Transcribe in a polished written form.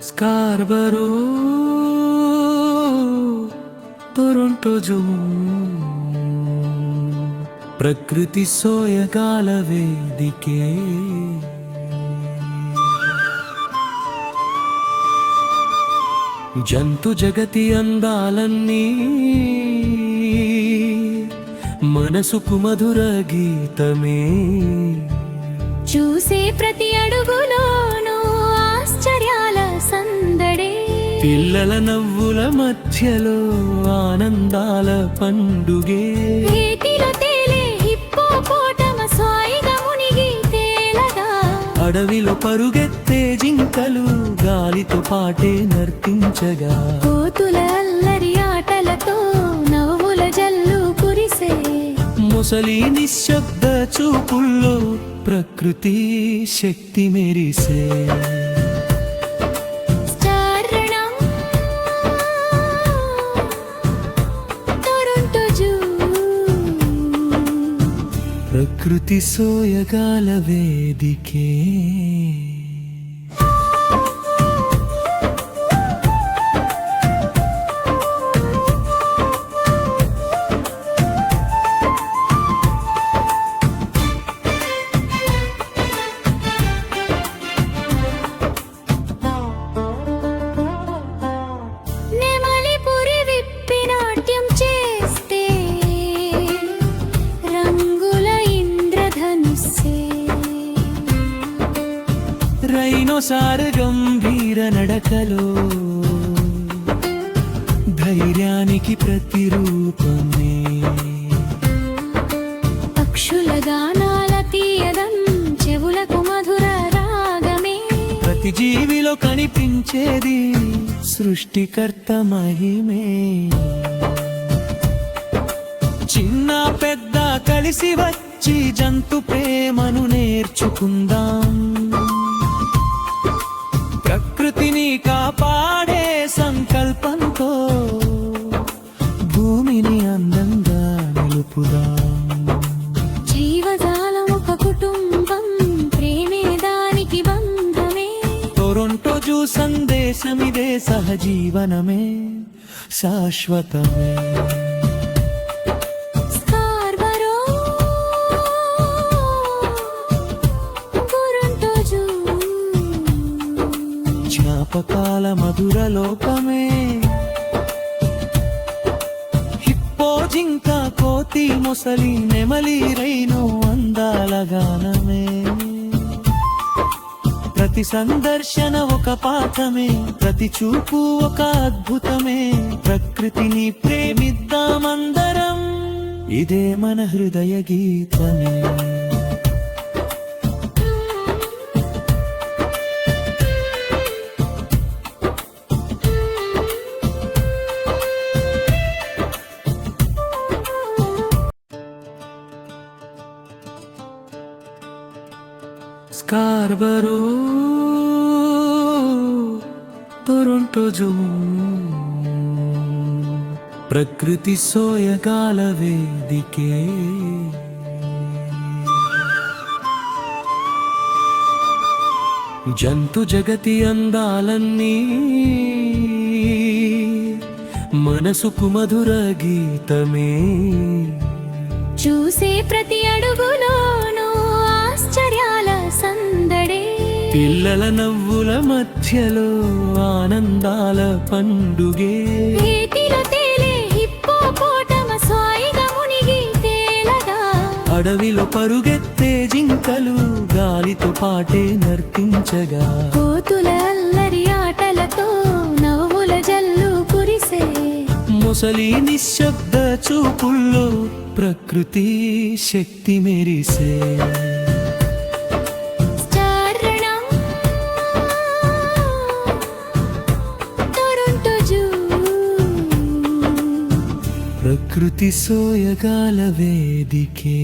Scarborough Toronto Zoom ప్రకృతి సోయగాల వేదికే జంతు జగతి అందాలన్నీ మనసుకు మధుర గీతమే చూసే ప్రతి అడుగులోనూ ఆశ్చర్యాల సందడే పిల్లల నవ్వుల మధ్యలో ఆనందాల పండుగే ఏటిలో తేలే హిప్పోపోటమస్ హాయిగా మునిగి తేలగా అడవిలో పరుగెత్తే జింకలు గాలితో పాటే నర్తించగా కోతుల అల్లరి ఆటలతో నవ్వుల జల్లు కురిసే ముసలి నిశ్శబ్ద చూపుల్లో ప్రకృతి శక్తి మెరిసే చారణం టొరంటో జూమ్ ప్రకృతి సోయగాల వేదికే నెమలిపురి విప్పి నాట్యం చేస్తే రంగుల ఇంద్రధనుస్సే రైనోసార్ గంభీర నడకలో ధైర్యానికి ప్రతిరూపమే పక్షుల గానాల తీయదం చెవులకు మధుర రాగమే ప్రతి జీవిలో కనిపించేది సృష్టికర్త మహిమే చిన్న పెద్ద కలిసి వచ్చి జంతు ప్రేమను నేర్చుకుందాం ప్రకృతిని కాపాడే సంకల్పంతో భూమిని అందంగా నిలుపుదాం జీవజాలం ఒక కుటుంబం ప్రేమే దానికి బంధమే టొరంటో జూ సందేశమిదే సహజీవనమే శాశ్వతమే స్కార్బరో టొరంటో జూమ్ జ్ఞాపకాల మధుర లోకమే హిప్పో జింక కోతి మొసలి నెమలి రైనో అందాల గానమే ప్రతి సందర్శన ఒక పాఠమే ప్రతి చూపు ఒక అద్భుతమే ప్రకృతిని ప్రేమిద్దామందరం ఇదే మన హృదయ గీతమే స్కార్బరో టొరంటో జూమ్ ప్రకృతి సోయగాల వేదికే జంతు జగతి అందాలన్నీ మనసుకు మధుర గీతమే చూసే ప్రతి అడుగులోనూ ఆశ్చర్యాల సందడే పిల్లల నవ్వుల మధ్యలో ఆనందాల పండుగే ఏటిలో తేలే హిప్పోపోటమస్ హాయిగా మునిగి తేలగా అడవిలో పరుగెత్తే జింకలు గాలితో పాటే నర్తించగా కోతుల అల్లరి ఆటలతో నవ్వుల జల్లు కురిసే ముసలి నిశ్శబ్ద చూపుల్లో ప్రకృతి శక్తి మెరిసే చారణం టొరంటో జూమ్ ప్రకృతి సోయగాల వేదికే